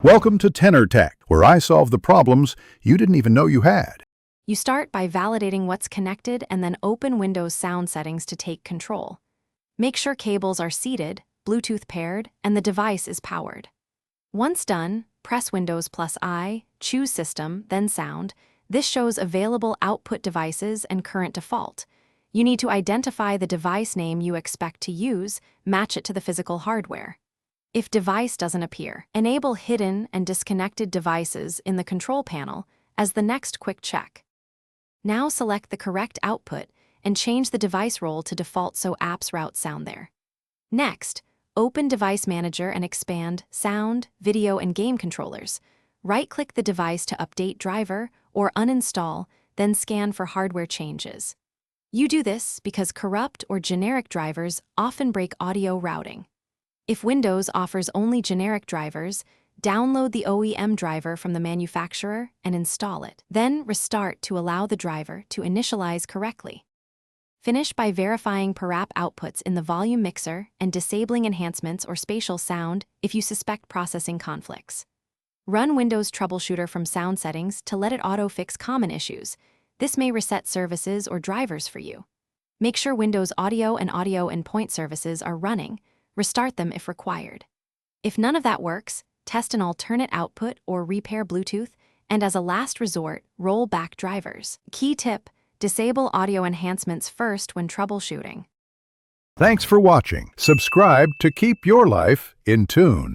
Welcome to Tenor Tech, where I solve the problems you didn't even know you had. You start by validating what's connected and then open Windows sound settings to take control. Make sure cables are seated, Bluetooth paired, and the device is powered. Once done, press Windows +I, choose System, then Sound. This shows available output devices and current default. You need to identify the device name you expect to use, match it to the physical hardware. If device doesn't appear, enable hidden and disconnected devices in the control panel as the next quick check. Now select the correct output and change the device role to default so apps route sound there. Next, open Device Manager and expand Sound, Video, and Game Controllers. Right-click the device to update driver or uninstall, then scan for hardware changes. You do this because corrupt or generic drivers often break audio routing. If Windows offers only generic drivers, download the OEM driver from the manufacturer and install it. Then restart to allow the driver to initialize correctly. Finish by verifying per app outputs in the volume mixer and disabling enhancements or spatial sound if you suspect processing conflicts. Run Windows Troubleshooter from sound settings to let it auto-fix common issues. This may reset services or drivers for you. Make sure Windows Audio and Audio Endpoint services are running. Restart them if required. If none of that works, test an alternate output or repair Bluetooth, and as a last resort, roll back drivers. Key tip: disable audio enhancements first when troubleshooting. Thanks for watching. Subscribe to keep your life in tune.